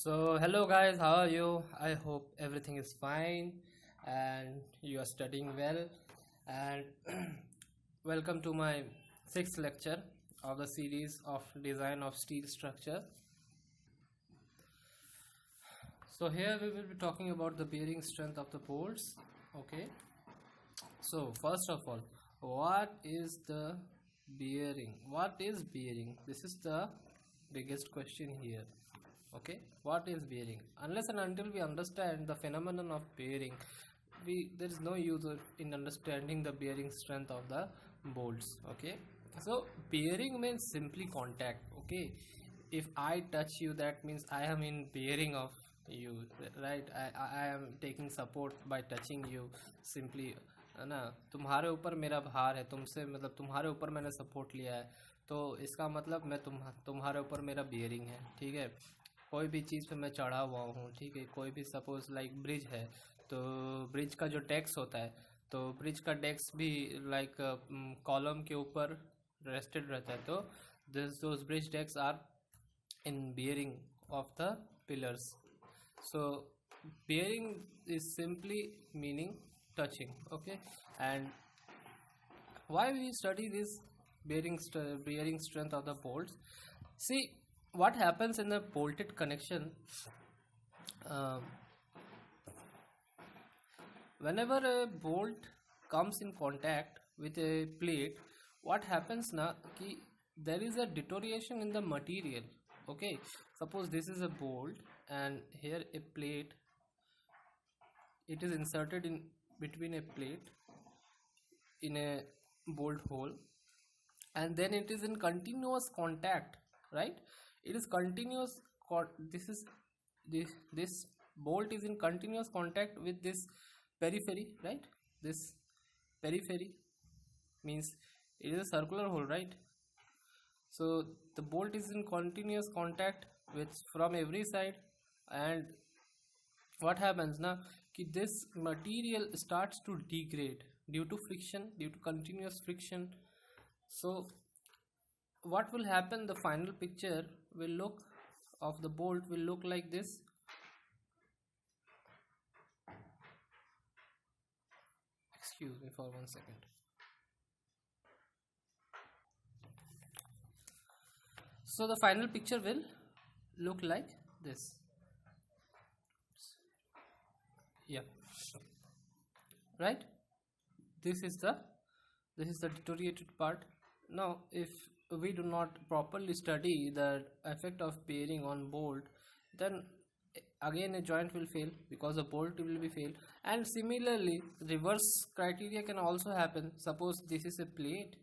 So, hello guys, how are you? I hope everything is fine and you are studying well. And welcome to my sixth lecture of the series of design of steel structure. So, here we will be talking about the bearing strength of the bolts. Okay, so first of all, what is the bearing? What is bearing? This is the biggest question here. Okay, what is bearing? Unless and until we understand the phenomenon of bearing, there is no use in understanding the bearing strength of the bolts. Okay, so bearing means simply contact. Okay, if I touch you, that means I am in bearing of you, right? I am taking support by touching you simply, है ना? तुम्हारे ऊपर मेरा भार है, तुमसे मतलब तुम्हारे ऊपर मैंने सपोर्ट लिया है, तो इसका मतलब मैं तुम्हारे ऊपर मेरा बियरिंग है। ठीक है, कोई भी चीज़ पे मैं चढ़ा हुआ हूँ, ठीक है, कोई भी सपोज लाइक ब्रिज है, तो ब्रिज का जो डेक्स होता है, तो ब्रिज का डेक्स भी लाइक कॉलम के ऊपर रेस्टेड रहता है, तो those bridge decks are in bearing of the pillars. So bearing is simply meaning touching. Okay, and why we study this bearing strength of the bolts? See what happens in the bolted connection. um, Whenever a bolt comes in contact with a plate, what happens na ki there is a deterioration in the material. Okay, suppose this is a bolt and here a plate, it is inserted in between a plate in a bolt hole, and then it is in continuous contact, right? It is continuous this is this bolt is in continuous contact with this periphery, right? This periphery means it is a circular hole, right? So the bolt is in continuous contact with from every side, and what happens now कि this material starts to degrade due to friction, due to continuous friction. So what will happen, the final picture will look of the bolt will look like this. Excuse me for 1 second. So the final picture will look like this. Yeah, right, this is the deteriorated part. Now if we do not properly study the effect of bearing on bolt, then again a joint will fail because the bolt will be failed. And similarly reverse criteria can also happen. Suppose this is a plate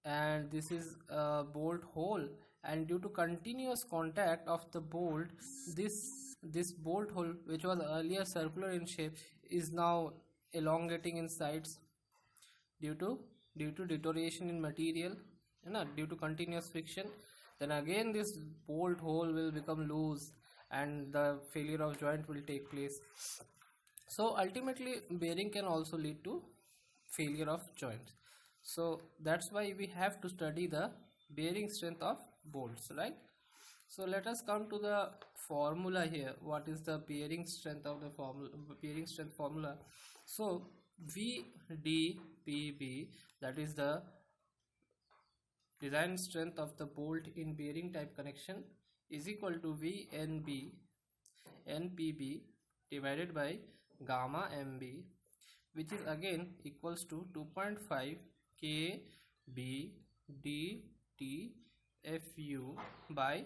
and this is a bolt hole, and due to continuous contact of the bolt, this bolt hole, which was earlier circular in shape, is now elongating in sides due to deterioration in material, due to continuous friction. Then again this bolt hole will become loose and the failure of joint will take place. So ultimately bearing can also lead to failure of joints. So that's why we have to study the bearing strength of bolts, right? So let us come to the formula here. What is the bearing strength of the bearing strength formula? So VDPB, that is the design strength of the bolt in bearing type connection, is equal to VNB NPB divided by gamma MB, which is again equals to 2.5 KB DT FU by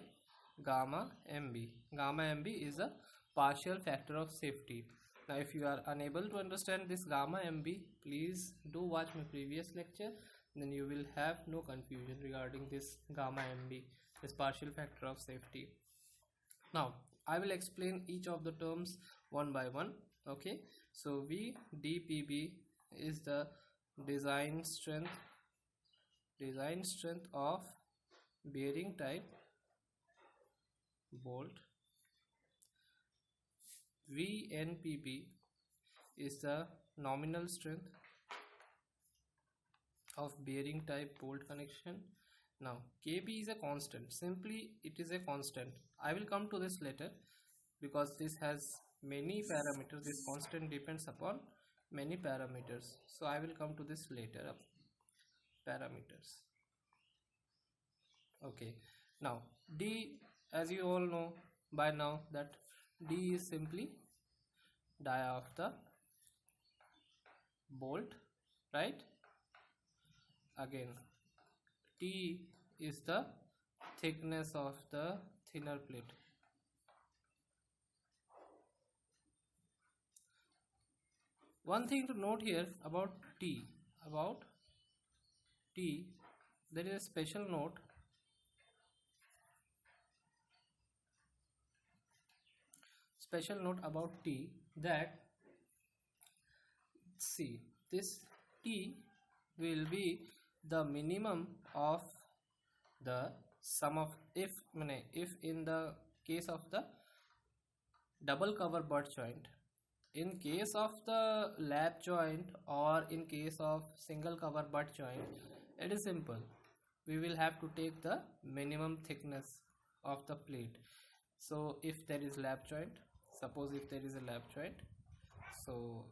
gamma MB. Gamma MB is a partial factor of safety. Now if you are unable to understand this gamma MB, please do watch my previous lecture, then you will have no confusion regarding this gamma MB, this partial factor of safety. Now I will explain each of the terms one by one. Okay, so VDPB is the design strength of bearing type bolt. VNPB is the nominal strength of bearing type bolt connection. Now KB is a constant, simply it is a constant. I will come to this later. because this has many parameters. This constant depends upon many parameters, so I will come to this later. Parameters. Okay, now D, as you all know by now, that D is simply dia of the bolt, right? Again, T is the thickness of the thinner plate. One thing to note here about T, there is a special note. Special note about T, that see, this T will be the minimum of the sum of, if in the case of the double cover butt joint. In case of the lap joint or in case of single cover butt joint, it is simple. We will have to take the minimum thickness of the plate. So if there is lap joint, suppose if there is a lap joint, so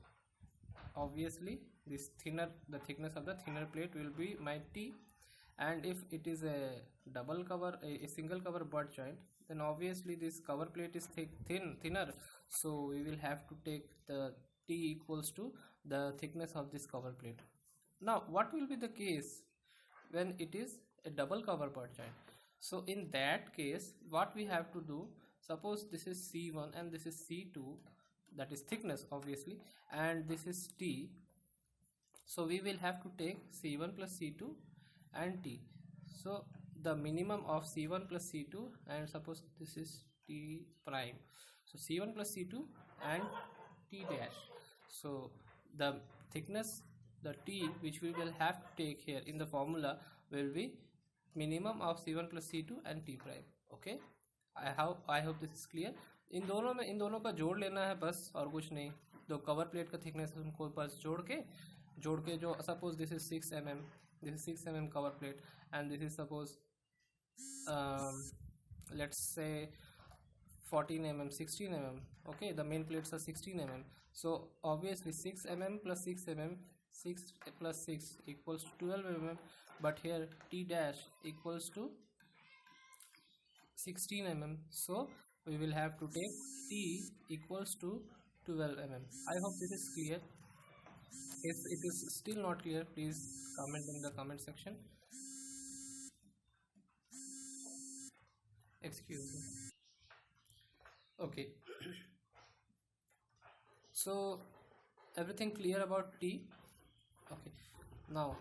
obviously this thinner, the thickness of the thinner plate will be my T. And if it is a double cover, a single cover butt joint, then obviously this cover plate is thinner, so we will have to take the T equals to the thickness of this cover plate. Now what will be the case when it is a double cover butt joint? So in that case, what we have to do, suppose this is C1 and this is C2, that is thickness obviously, and this is T, so we will have to take C1 plus C2 and T. So the minimum of C1 plus C2, and suppose this is T prime, so C1 plus C2 and T dash. So the thickness, the T which we will have to take here in the formula will be minimum of C1 plus C2 and T prime. Okay, I hope this is clear. इन दोनों का जोड़ लेना है बस, और कुछ नहीं. तो कवर प्लेट का थिकनेस उनको बस जोड़ के जो suppose this is 6 mm, this is 6 mm cover plate, and this is suppose let's say 14 mm, 16 mm. Okay, the main plates are 16 mm, so obviously 6 mm plus 6 mm, 6 plus 6 equals to 12 mm, but here T dash equals to 16 mm, so we will have to take T equals to 12 mm. I hope this is clear. If it is still not clear, please comment in the comment section. Excuse me. Okay, so everything clear about T. Okay, now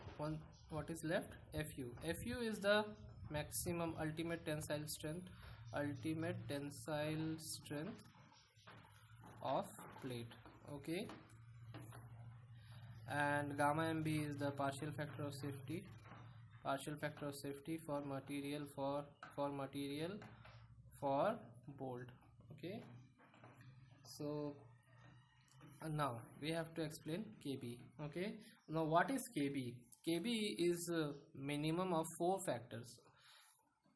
what is left? Fu. Fu is the maximum ultimate tensile strength of plate. Okay, and gamma mb is the partial factor of safety for material for bolt. Okay, so now we have to explain Kb. Okay, now what is Kb? Kb is minimum of 4 factors.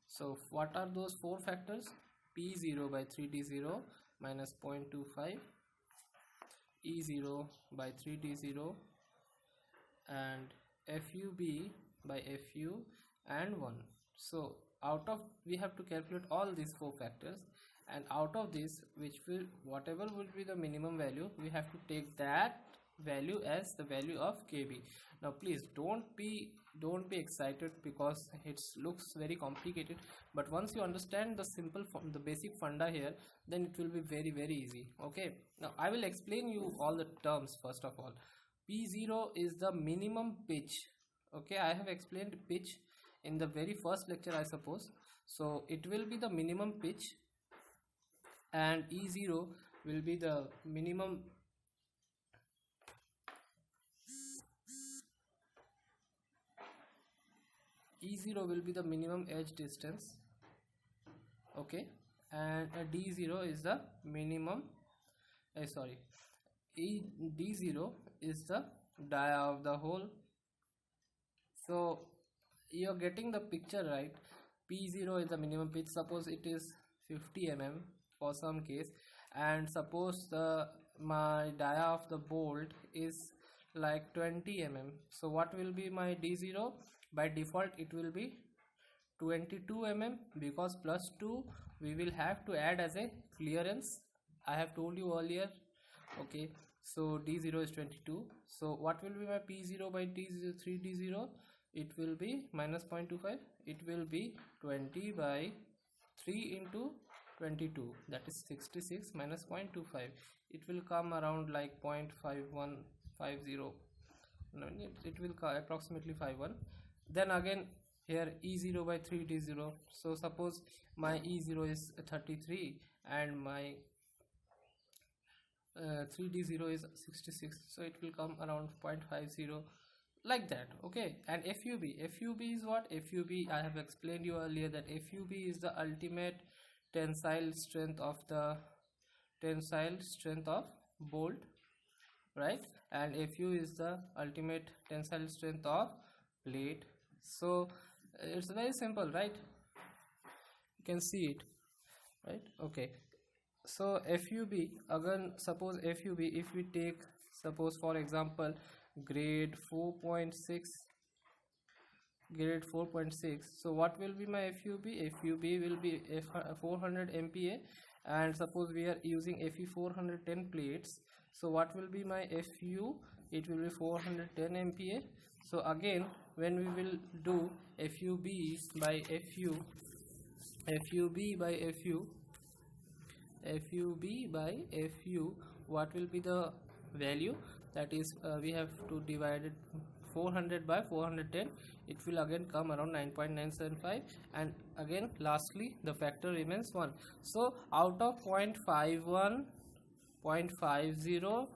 So what are those 4 factors? P0 by 3d0 minus 0.25, E0 by 3d0, and FUB by FU and 1. So out of, we have to calculate all these 4 factors, and out of this, whatever will be the minimum value, we have to take that value as the value of Kb. Now please don't be excited because it looks very complicated, but once you understand the basic funda here, then it will be very, very easy. Okay, now I will explain you all the terms. First of all, P0 is the minimum pitch. Okay, I have explained pitch in the very first lecture, I suppose. So it will be the minimum pitch, and E0 will be the minimum E0 will be the minimum edge distance. Okay, and D0 is the minimum D0 is the dia of the hole. So you're getting the picture, right? P0 is the minimum pitch. Suppose it is 50 mm for some case, and suppose my dia of the bolt is like 20 mm. So what will be my d0? By default it will be 22 mm, because plus 2 we will have to add as a clearance. I have told you earlier. Okay, so d0 is 22. So what will be my p0 by t0, 3d0? It will be minus 0.25. It will be 20 by 3 into 22, that is 66, minus 0.25. It will come around like 0.5150. No, it will approximately 51. Then again here e0 by 3d0. So suppose my e0 is 33 and my 3d0 is 66, so it will come around 0.50, like that. Okay, and fub is what? Fub, I have explained you earlier that fub is the ultimate tensile strength of bolt, right? And fu is the ultimate tensile strength of plate. So it's very simple, right? You can see it, right? Okay, so fub, again suppose fub, if we take, suppose for example, grade 4.6, so what will be my fub? Fub will be 400 MPa, and suppose we are using Fe 410 plates, so what will be my fu? It will be 410 MPa. So again, when we will do fub by fu, what will be the value? That is, we have to divide it 400 by 410. It will again come around 9.975, and again lastly the factor remains 1. So out of 0.51, 0.50,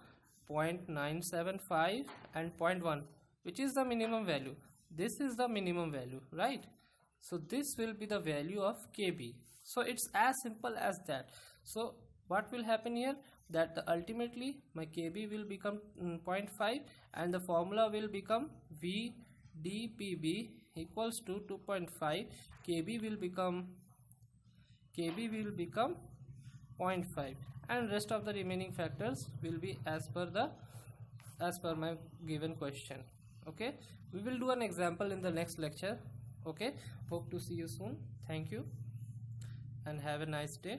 0.975 and 0.1, which is the minimum value? This is the minimum value, right? So this will be the value of kb. So it's as simple as that. So what will happen here? That ultimately my kb will become 0.5, and the formula will become vdpb equals to 2.5. kb will become 0.5, and rest of the remaining factors will be as per my given question. Okay, we will do an example in the next lecture. Okay, hope to see you soon. Thank you and have a nice day.